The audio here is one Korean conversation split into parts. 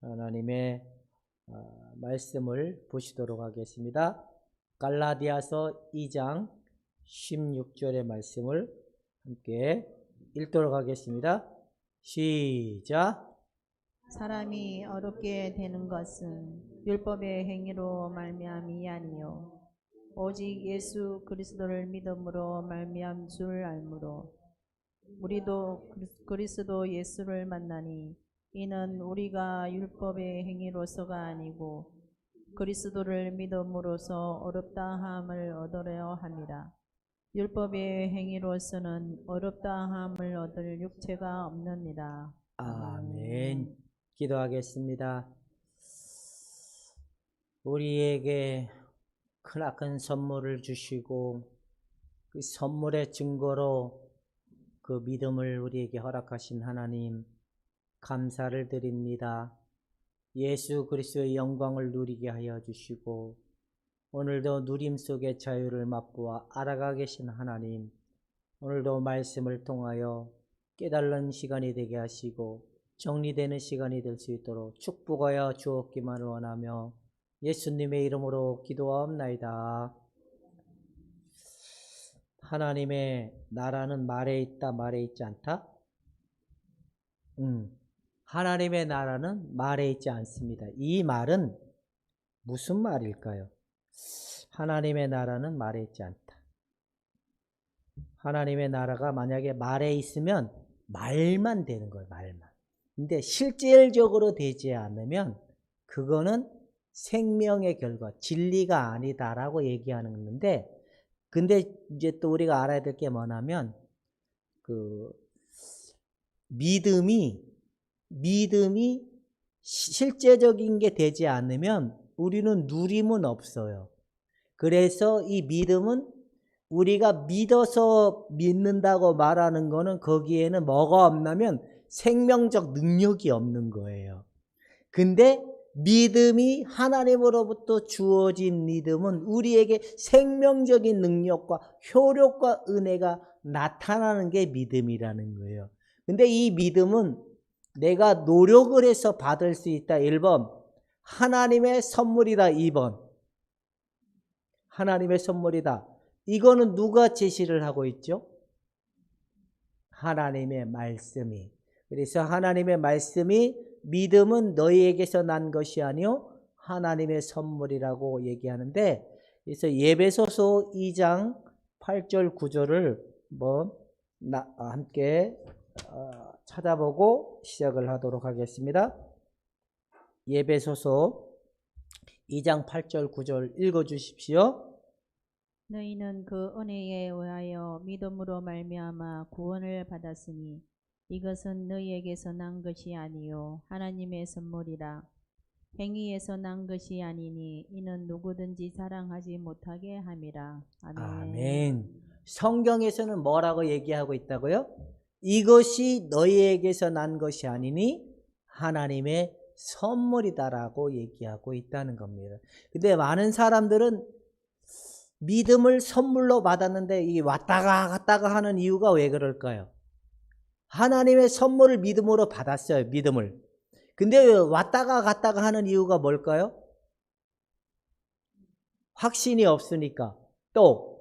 하나님의 말씀을 보시도록 하겠습니다. 갈라디아서 2장 16절의 말씀을 함께 읽도록 하겠습니다. 시작. 사람이 어렵게 되는 것은 율법의 행위로 말미암이 아니요 오직 예수 그리스도를 믿음으로 말미암 줄 알므로 우리도 그리스도 예수를 만나니 이는 우리가 율법의 행위로서가 아니고 그리스도를 믿음으로써 어렵다 함을 얻으려 함이라. 율법의 행위로서는 어렵다 함을 얻을 육체가 없느니라. 아멘. 기도하겠습니다. 우리에게 크나큰 선물을 주시고 그 선물의 증거로 그 믿음을 우리에게 허락하신 하나님 감사를 드립니다. 예수 그리스도의 영광을 누리게 하여 주시고 오늘도 누림 속의 자유를 맛보아 알아가 계신 하나님, 오늘도 말씀을 통하여 깨달는 시간이 되게 하시고 정리되는 시간이 될 수 있도록 축복하여 주옵기만을 원하며 예수님의 이름으로 기도하옵나이다. 하나님의 나라는 말에 있다, 말에 있지 않다? 하나님의 나라는 말에 있지 않습니다. 이 말은 무슨 말일까요? 하나님의 나라는 말에 있지 않다. 하나님의 나라가 만약에 말에 있으면 말만 되는 거예요. 말만. 근데 실질적으로 되지 않으면 그거는 생명의 결과, 진리가 아니다라고 얘기하는 건데, 근데 이제 또 우리가 알아야 될 게 뭐냐면 그 믿음이 실제적인 게 되지 않으면 우리는 누림은 없어요. 그래서 이 믿음은 우리가 믿어서 믿는다고 말하는 거는 거기에는 뭐가 없냐면 생명적 능력이 없는 거예요. 근데 믿음이 하나님으로부터 주어진 믿음은 우리에게 생명적인 능력과 효력과 은혜가 나타나는 게 믿음이라는 거예요. 근데 이 믿음은 내가 노력을 해서 받을 수 있다. 1번 하나님의 선물이다. 2번 하나님의 선물이다. 이거는 누가 제시를 하고 있죠? 하나님의 말씀이. 그래서 하나님의 말씀이 믿음은 너희에게서 난 것이 아니요 하나님의 선물이라고 얘기하는데, 그래서 에베소서 2장 8절 9절을 함께 찾아보고 시작을 하도록 하겠습니다. 에베소서 2장 8절 9절 읽어주십시오. 너희는 그 은혜에 의하여 믿음으로 말미암아 구원을 받았으니 이것은 너희에게서 난 것이 아니요 하나님의 선물이라. 행위에서 난 것이 아니니 이는 누구든지 자랑하지 못하게 함이라. 아멘. 아멘. 성경에서는 뭐라고 얘기하고 있다고요? 이것이 너희에게서 난 것이 아니니 하나님의 선물이다라고 얘기하고 있다는 겁니다. 근데 많은 사람들은 믿음을 선물로 받았는데 이게 왔다가 갔다가 하는 이유가 왜 그럴까요? 하나님의 선물을 믿음으로 받았어요. 믿음을. 근데 왜 왔다가 갔다가 하는 이유가 뭘까요? 확신이 없으니까. 또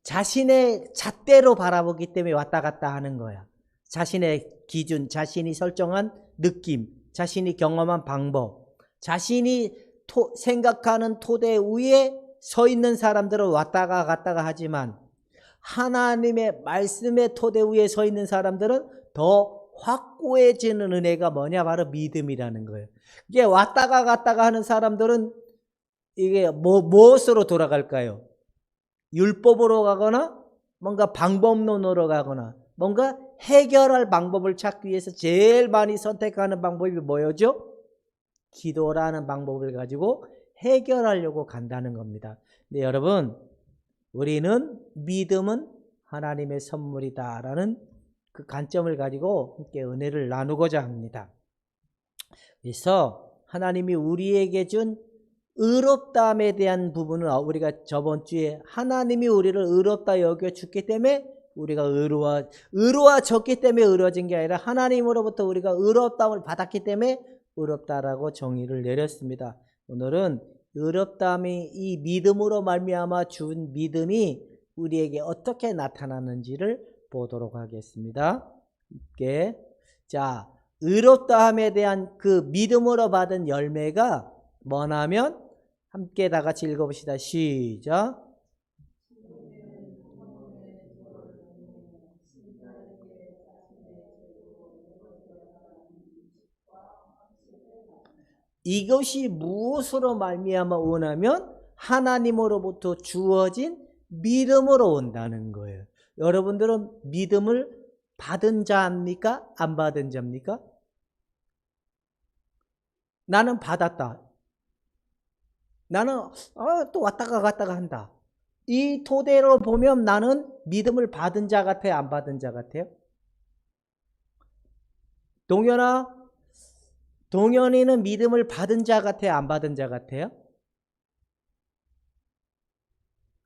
자신의 잣대로 바라보기 때문에 왔다 갔다 하는 거야. 자신의 기준, 자신이 설정한 느낌, 자신이 경험한 방법, 자신이 생각하는 토대 위에 서 있는 사람들은 왔다가 갔다가 하지만 하나님의 말씀의 토대 위에 서 있는 사람들은 더 확고해지는 은혜가 뭐냐? 바로 믿음이라는 거예요. 이게 왔다가 갔다가 하는 사람들은 이게 무엇으로 돌아갈까요? 율법으로 가거나 뭔가 방법론으로 가거나 뭔가 해결할 방법을 찾기 위해서 제일 많이 선택하는 방법이 뭐였죠? 기도라는 방법을 가지고 해결하려고 간다는 겁니다. 근데 여러분, 우리는 믿음은 하나님의 선물이다라는 그 관점을 가지고 함께 은혜를 나누고자 합니다. 그래서 하나님이 우리에게 준 의롭다함에 대한 부분은 우리가 저번 주에 하나님이 우리를 의롭다 여겨주기 때문에 우리가 의로워졌기 때문에 의로워진 게 아니라 하나님으로부터 우리가 의롭다함을 받았기 때문에 의롭다라고 정의를 내렸습니다. 오늘은 의롭다함이 이 믿음으로 말미암아 준 믿음이 우리에게 어떻게 나타나는지를 보도록 하겠습니다. 이게 자, 의롭다함에 대한 그 믿음으로 받은 열매가 뭐냐면 함께 다 같이 읽어봅시다. 시작. 이것이 무엇으로 말미암아 오냐면 하나님으로부터 주어진 믿음으로 온다는 거예요. 여러분들은 믿음을 받은 자입니까? 안 받은 자입니까? 나는 받았다. 나는 또 왔다가 갔다가 한다. 이 토대로 보면 나는 믿음을 받은 자 같아요? 안 받은 자 같아요? 동현이는 믿음을 받은 자 같아요? 안 받은 자 같아요?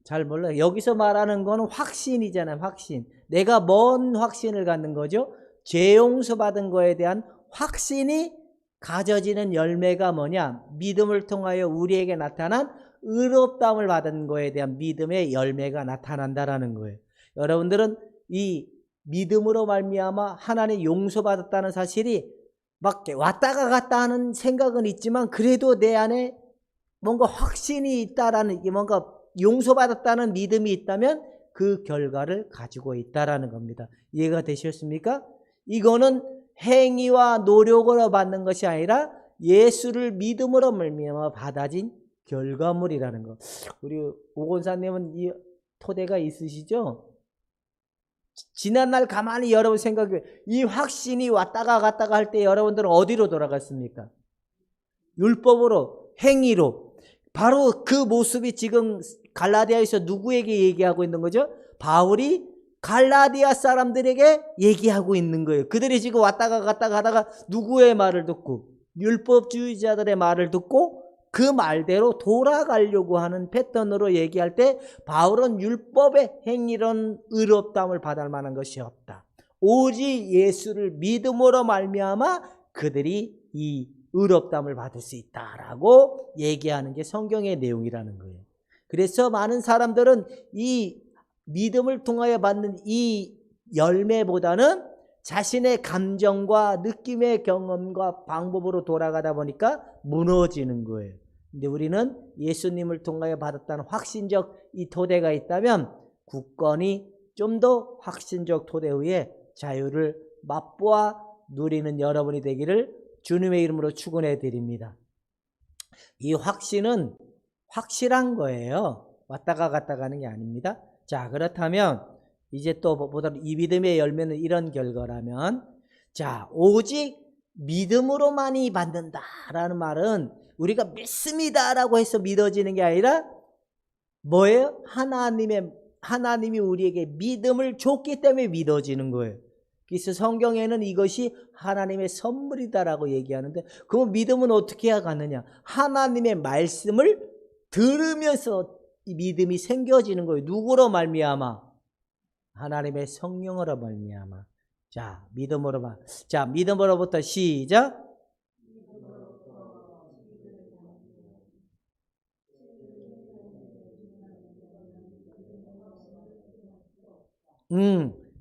잘 몰라요. 여기서 말하는 거는 확신이잖아요. 확신. 내가 뭔 확신을 갖는 거죠? 죄 용서 받은 거에 대한 확신이 가져지는 열매가 뭐냐? 믿음을 통하여 우리에게 나타난 의롭다움을 받은 거에 대한 믿음의 열매가 나타난다라는 거예요. 여러분들은 이 믿음으로 말미암아 하나님 용서받았다는 사실이 막 왔다가 갔다 하는 생각은 있지만 그래도 내 안에 뭔가 확신이 있다라는, 이게 뭔가 용서받았다는 믿음이 있다면 그 결과를 가지고 있다라는 겁니다. 이해가 되셨습니까? 이거는 행위와 노력으로 받는 것이 아니라 예수를 믿음으로 말미암아 받아진 결과물이라는 거. 우리 오건사님은 이 토대가 있으시죠? 지난날 가만히 여러분 생각해, 이 확신이 왔다가 갔다가 할 때 여러분들은 어디로 돌아갔습니까? 율법으로, 행위로. 바로 그 모습이 지금 갈라디아에서 누구에게 얘기하고 있는 거죠? 바울이 갈라디아 사람들에게 얘기하고 있는 거예요. 그들이 지금 왔다가 갔다가 하다가 누구의 말을 듣고, 율법주의자들의 말을 듣고 그 말대로 돌아가려고 하는 패턴으로 얘기할 때 바울은 율법의 행위론 의롭다움을 받을 만한 것이 없다. 오직 예수를 믿음으로 말미암아 그들이 이 의롭다움을 받을 수 있다라고 얘기하는 게 성경의 내용이라는 거예요. 그래서 많은 사람들은 이 믿음을 통하여 받는 이 열매보다는 자신의 감정과 느낌의 경험과 방법으로 돌아가다 보니까 무너지는 거예요. 근데 우리는 예수님을 통하여 받았다는 확신적 이 토대가 있다면 굳건히 좀 더 확신적 토대 위에 자유를 맛보아 누리는 여러분이 되기를 주님의 이름으로 축원해 드립니다. 이 확신은 확실한 거예요. 왔다가 갔다가 하는 게 아닙니다. 자, 그렇다면 이제 또 보다 이 믿음의 열매는 이런 결과라면, 자, 오직 믿음으로만이 받는다라는 말은 우리가 믿습니다라고 해서 믿어지는 게 아니라 뭐예요? 하나님이 우리에게 믿음을 줬기 때문에 믿어지는 거예요. 그래서 성경에는 이것이 하나님의 선물이다라고 얘기하는데, 그럼 믿음은 어떻게 해야 가느냐? 하나님의 말씀을 들으면서 이 믿음이 생겨지는 거예요. 누구로 말미암아? 하나님의 성령으로 말미암아. 자, 믿음으로만. 자, 믿음으로부터 시작.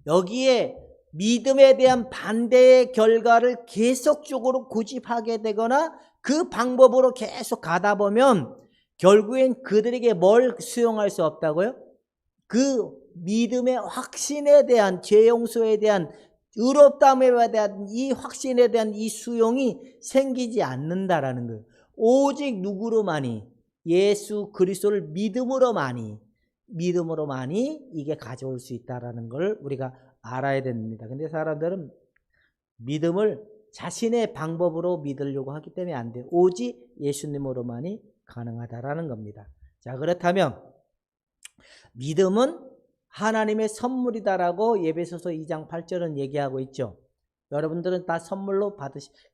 여기에 믿음에 대한 반대의 결과를 계속적으로 고집하게 되거나 그 방법으로 계속 가다 보면 결국엔 그들에게 뭘 수용할 수 없다고요? 그 믿음의 확신에 대한, 죄 용서에 대한, 의롭다함에 대한 이 확신에 대한 이 수용이 생기지 않는다라는 거예요. 오직 누구로만이? 예수 그리스도를 믿음으로만이 이게 가져올 수 있다라는 걸 우리가 알아야 됩니다. 근데 사람들은 믿음을 자신의 방법으로 믿으려고 하기 때문에 안 돼요. 오직 예수님으로만이 가능하다라는 겁니다. 자, 그렇다면 믿음은 하나님의 선물이다라고 에베소서 2장 8절은 얘기하고 있죠. 여러분들은 다 선물로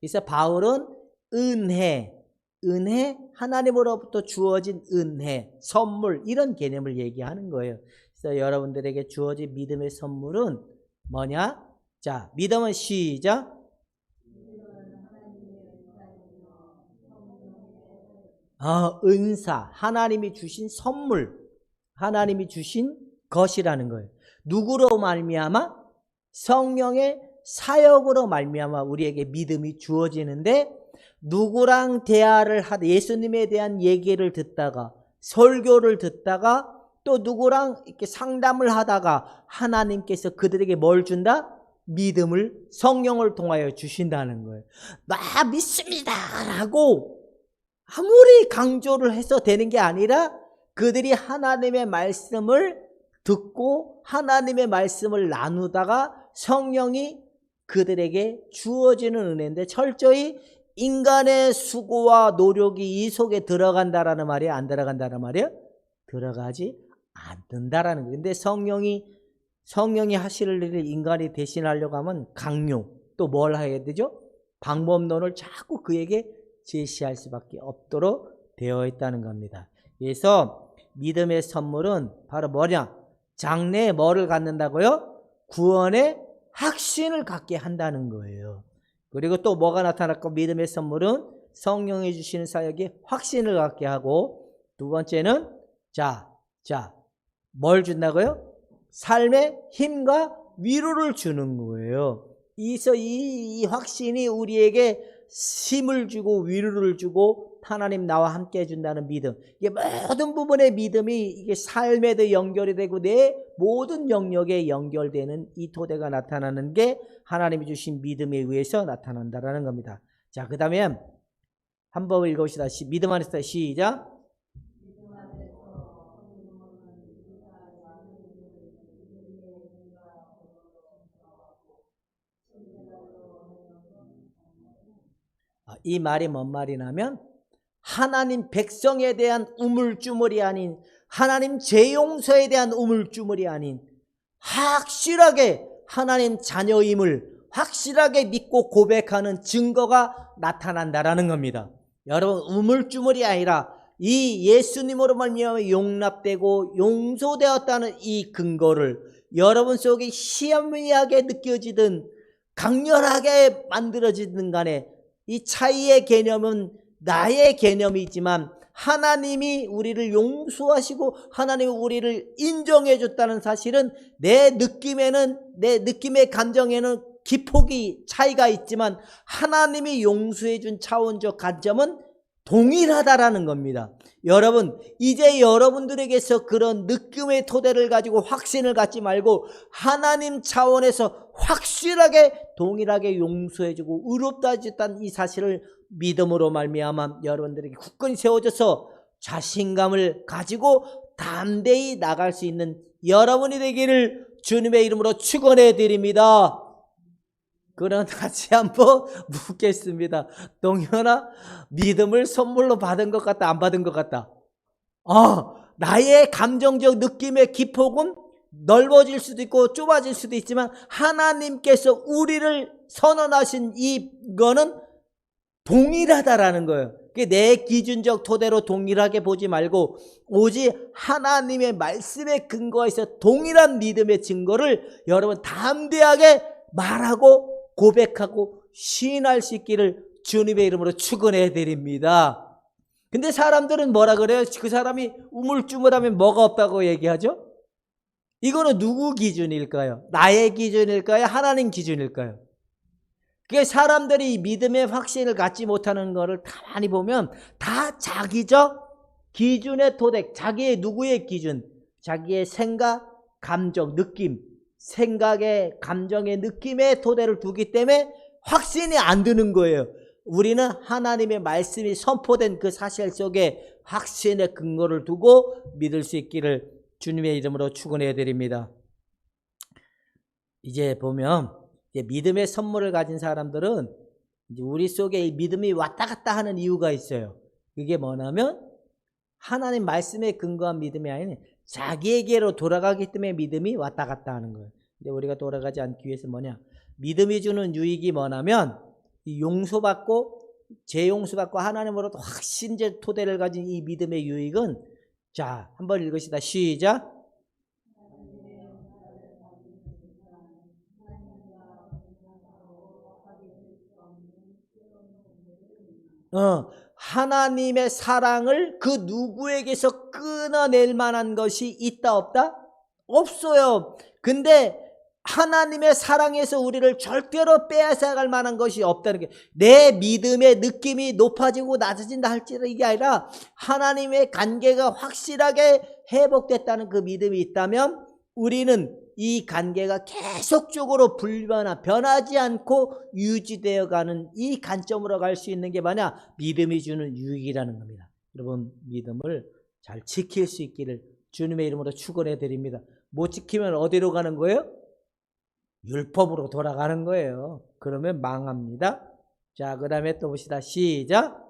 그래서 바울은 은혜, 하나님으로부터 주어진 은혜, 선물, 이런 개념을 얘기하는 거예요. 그래서 여러분들에게 주어진 믿음의 선물은 뭐냐? 자, 믿음은 시작. 은사, 하나님이 주신 선물, 하나님이 주신 것이라는 거예요. 누구로 말미암아? 성령의 사역으로 말미암아 우리에게 믿음이 주어지는데, 누구랑 대화를 하다 예수님에 대한 얘기를 듣다가, 설교를 듣다가, 또 누구랑 이렇게 상담을 하다가 하나님께서 그들에게 뭘 준다? 믿음을, 성령을 통하여 주신다는 거예요. 나 믿습니다 라고 아무리 강조를 해서 되는 게 아니라, 그들이 하나님의 말씀을 듣고 하나님의 말씀을 나누다가 성령이 그들에게 주어지는 은혜인데, 철저히 인간의 수고와 노력이 이 속에 들어간다라는 말이야, 안 들어간다는 말이야? 들어가지 않는다라는 거예요. 근데 성령이 하실 일을 인간이 대신하려고 하면 강요, 또 뭘 해야 되죠? 방법론을 자꾸 그에게 제시할 수밖에 없도록 되어 있다는 겁니다. 그래서 믿음의 선물은 바로 뭐냐? 장래에 뭐를 갖는다고요? 구원의 확신을 갖게 한다는 거예요. 그리고 또 뭐가 나타날까? 믿음의 선물은 성령이 주시는 사역에 확신을 갖게 하고, 두 번째는 뭘 준다고요? 삶의 힘과 위로를 주는 거예요. 이 확신이 우리에게 힘을 주고 위로를 주고 하나님 나와 함께 해준다는 믿음, 이게 모든 부분의 믿음이 이게 삶에도 연결이 되고 내 모든 영역에 연결되는 이 토대가 나타나는 게 하나님이 주신 믿음에 의해서 나타난다라는 겁니다. 자, 그 다음에 한번 읽어봅시다. 믿음 안에서 시작. 이 말이 뭔 말이냐면, 하나님 백성에 대한 우물쭈물이 아닌, 하나님 죄 용서에 대한 우물쭈물이 아닌, 확실하게 하나님 자녀임을 확실하게 믿고 고백하는 증거가 나타난다라는 겁니다. 여러분, 우물쭈물이 아니라 이 예수님으로 말미암아 용납되고 용서되었다는 이 근거를 여러분 속에 희미하게 느껴지든 강렬하게 만들어지든 간에, 이 차이의 개념은 나의 개념이지만 하나님이 우리를 용서하시고 하나님이 우리를 인정해 줬다는 사실은 내 느낌의 감정에는 기폭이 차이가 있지만 하나님이 용서해 준 차원적 관점은 동일하다라는 겁니다. 여러분, 이제 여러분들에게서 그런 느낌의 토대를 가지고 확신을 갖지 말고 하나님 차원에서 확실하게 동일하게 용서해주고 의롭다 하셨다는 이 사실을 믿음으로 말미암아 여러분들에게 굳건히 세워져서 자신감을 가지고 담대히 나갈 수 있는 여러분이 되기를 주님의 이름으로 축원해 드립니다. 그럼 같이 한번 묻겠습니다. 동현아, 믿음을 선물로 받은 것 같다, 안 받은 것 같다? 나의 감정적 느낌의 기폭은 넓어질 수도 있고 좁아질 수도 있지만 하나님께서 우리를 선언하신 이거는 동일하다라는 거예요. 내 기준적 토대로 동일하게 보지 말고 오직 하나님의 말씀에 근거해서 동일한 믿음의 증거를 여러분 담대하게 말하고 고백하고 시인할 수 있기를 주님의 이름으로 축원해 드립니다. 근데 사람들은 뭐라 그래요? 그 사람이 우물쭈물하면 뭐가 없다고 얘기하죠? 이거는 누구 기준일까요? 나의 기준일까요? 하나님 기준일까요? 그게 사람들이 믿음의 확신을 갖지 못하는 것을 가만히 보면 다 자기적 기준의 토대, 자기의 누구의 기준, 자기의 생각, 감정, 느낌, 생각의 감정의 느낌의 토대를 두기 때문에 확신이 안 드는 거예요. 우리는 하나님의 말씀이 선포된 그 사실 속에 확신의 근거를 두고 믿을 수 있기를 주님의 이름으로 축원해 드립니다. 이제 보면 믿음의 선물을 가진 사람들은 이제 우리 속에 이 믿음이 왔다 갔다 하는 이유가 있어요. 그게 뭐냐면 하나님 말씀에 근거한 믿음이 아닌 자기에게로 돌아가기 때문에 믿음이 왔다 갔다 하는 거예요. 근데 우리가 돌아가지 않기 위해서 뭐냐? 믿음이 주는 유익이 뭐냐면 이 용서받고 재용서받고 하나님으로부터 확신적 토대를 가진 이 믿음의 유익은, 자, 한번 읽으시다. 시작. 하나님의 사랑을 그 누구에게서 끊어낼 만한 것이 있다 없다? 없어요. 근데 하나님의 사랑에서 우리를 절대로 빼앗아갈 만한 것이 없다는 게, 내 믿음의 느낌이 높아지고 낮아진다 할지라도 이게 아니라 하나님의 관계가 확실하게 회복됐다는 그 믿음이 있다면 우리는 이 관계가 계속적으로 변하지 않고 유지되어 가는 이 관점으로 갈 수 있는 게 뭐냐? 믿음이 주는 유익이라는 겁니다. 여러분, 믿음을 잘 지킬 수 있기를 주님의 이름으로 축원해 드립니다. 못 지키면 어디로 가는 거예요? 율법으로 돌아가는 거예요. 그러면 망합니다. 자, 그 다음에 또 봅시다. 시작.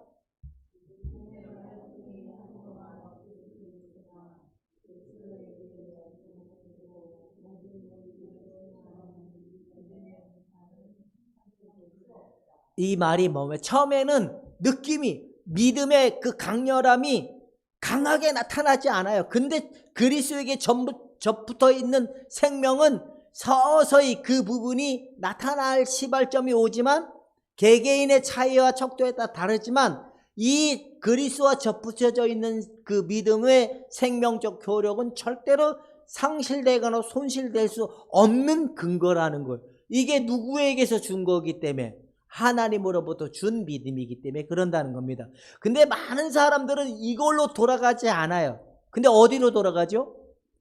이 말이 뭐냐면, 처음에는 느낌이, 믿음의 그 강렬함이 강하게 나타나지 않아요. 근데 그리스도에게 접붙어 있는 생명은 서서히 그 부분이 나타날 시발점이 오지만, 개개인의 차이와 척도에 따라 다르지만, 이 그리스도와 접붙여져 있는 그 믿음의 생명적 효력은 절대로 상실되거나 손실될 수 없는 근거라는 거예요. 이게 누구에게서 준 거기 때문에, 하나님으로부터 준 믿음이기 때문에 그런다는 겁니다. 근데 많은 사람들은 이걸로 돌아가지 않아요. 근데 어디로 돌아가죠?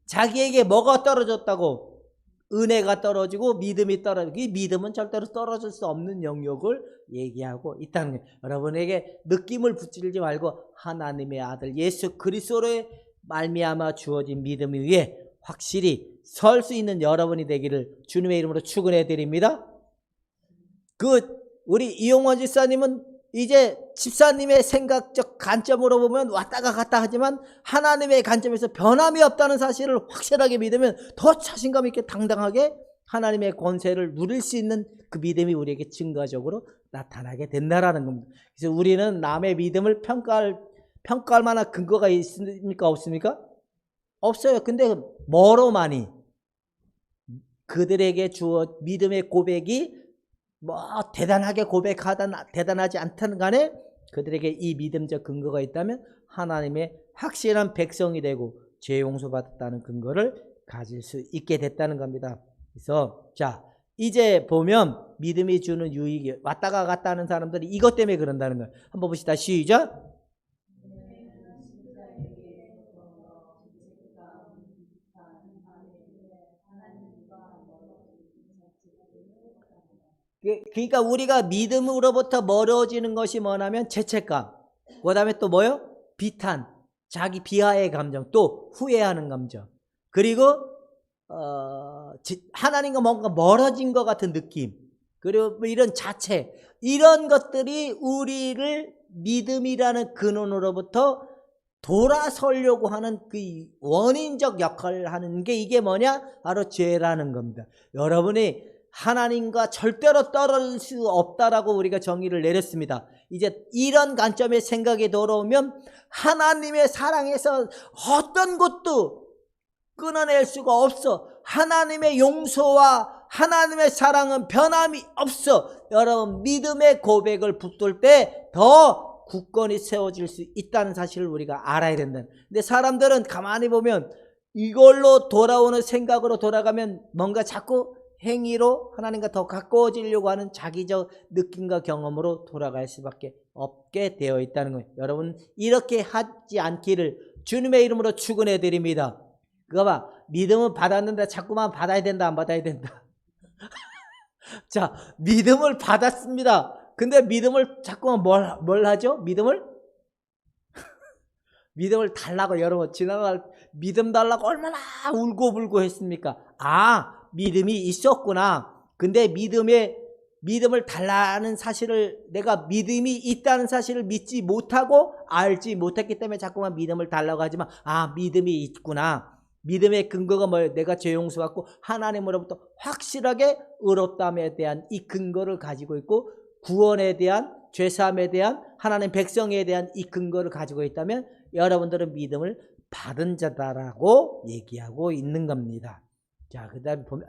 자기에게 뭐가 떨어졌다고? 은혜가 떨어지고 믿음이 떨어지고, 이 믿음은 절대로 떨어질 수 없는 영역을 얘기하고 있다는 거예요. 여러분에게 느낌을 붙들지 말고 하나님의 아들 예수 그리스도로 말미암아 주어진 믿음 위에 확실히 설 수 있는 여러분이 되기를 주님의 이름으로 축원해 드립니다. 우리 이용원 집사님은 이제 집사님의 생각적 관점으로 보면 왔다가 갔다 하지만 하나님의 관점에서 변함이 없다는 사실을 확실하게 믿으면 더 자신감 있게 당당하게 하나님의 권세를 누릴 수 있는 그 믿음이 우리에게 증거적으로 나타나게 된다라는 겁니다. 그래서 우리는 남의 믿음을 평가할 만한 근거가 있습니까? 없습니까? 없어요. 근데 뭐로만이 그들에게 주어 믿음의 고백이 대단하게 고백하든 대단하지 않든 간에 그들에게 이 믿음적 근거가 있다면 하나님의 확실한 백성이 되고 죄 용서받았다는 근거를 가질 수 있게 됐다는 겁니다. 그래서 자, 이제 보면 믿음이 주는 유익이 왔다가 갔다 하는 사람들이 이것 때문에 그런다는 거예요. 한번 봅시다. 시작. 그러니까 우리가 믿음으로부터 멀어지는 것이 뭐냐면 죄책감, 그 다음에 또 뭐요? 비탄, 자기 비하의 감정, 또 후회하는 감정, 그리고 하나님과 뭔가 멀어진 것 같은 느낌, 그리고 이런 자책, 이런 것들이 우리를 믿음이라는 근원으로부터 돌아서려고 하는 그 원인적 역할을 하는 게 이게 뭐냐? 바로 죄라는 겁니다. 여러분이 하나님과 절대로 떨어질 수 없다라고 우리가 정의를 내렸습니다. 이제 이런 관점의 생각이 돌아오면 하나님의 사랑에서 어떤 것도 끊어낼 수가 없어. 하나님의 용서와 하나님의 사랑은 변함이 없어. 여러분, 믿음의 고백을 붙들 때 더 굳건히 세워질 수 있다는 사실을 우리가 알아야 된다. 근데 사람들은 가만히 보면 이걸로 돌아오는 생각으로 돌아가면 뭔가 자꾸 행위로 하나님과 더 가까워지려고 하는 자기적 느낌과 경험으로 돌아갈 수밖에 없게 되어 있다는 거예요. 여러분, 이렇게 하지 않기를 주님의 이름으로 축원해 드립니다. 그거 봐, 믿음은 받았는데 자꾸만 받아야 된다, 안 받아야 된다. 자, 믿음을 받았습니다. 근데 믿음을 자꾸만 뭘 하죠? 믿음을 달라고. 여러분, 지난날 믿음 달라고 얼마나 울고불고 했습니까? 믿음이 있었구나. 근데 믿음을 달라는 사실을, 내가 믿음이 있다는 사실을 믿지 못하고 알지 못했기 때문에 자꾸만 믿음을 달라고 하지만, 믿음이 있구나. 믿음의 근거가 뭐예요? 내가 죄 용서받고 하나님으로부터 확실하게 의롭다함에 대한 이 근거를 가지고 있고, 구원에 대한, 죄사함에 대한, 하나님 백성에 대한 이 근거를 가지고 있다면 여러분들은 믿음을 받은 자다라고 얘기하고 있는 겁니다. 자, 그 다음에 보면,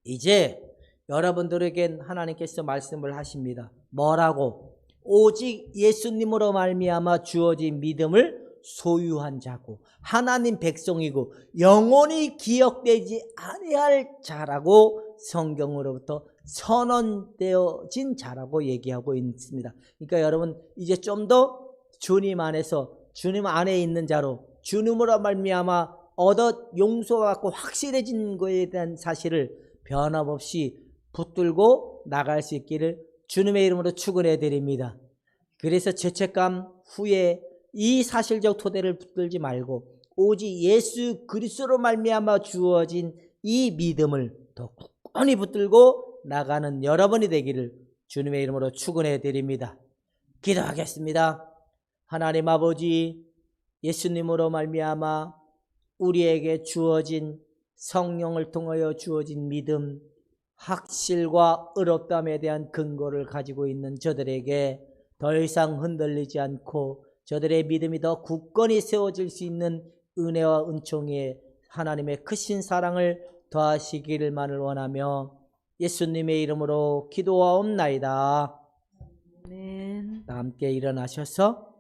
이제 여러분들에겐 하나님께서 말씀을 하십니다. 뭐라고? 오직 예수님으로 말미암아 주어진 믿음을 소유한 자고 하나님 백성이고 영원히 기억되지 아니할 자라고 성경으로부터 선언되어진 자라고 얘기하고 있습니다. 그러니까 여러분 이제 좀 더 주님 안에서 주님 안에 있는 자로 주님으로 말미암아 얻어 용서가 갖고 확실해진 것에 대한 사실을 변함없이 붙들고 나갈 수 있기를 주님의 이름으로 축원해 드립니다. 그래서 죄책감 후에 이 사실적 토대를 붙들지 말고 오직 예수 그리스도로 말미암아 주어진 이 믿음을 더 굳건히 붙들고 나가는 여러분이 되기를 주님의 이름으로 축원해 드립니다. 기도하겠습니다. 하나님 아버지, 예수님으로 말미암아 우리에게 주어진 성령을 통하여 주어진 믿음, 확실과 의롭다함에 대한 근거를 가지고 있는 저들에게 더 이상 흔들리지 않고 저들의 믿음이 더 굳건히 세워질 수 있는 은혜와 은총에 하나님의 크신 사랑을 더하시기를만을 원하며 예수님의 이름으로 기도하옵나이다. 아멘. 다 함께 일어나셔서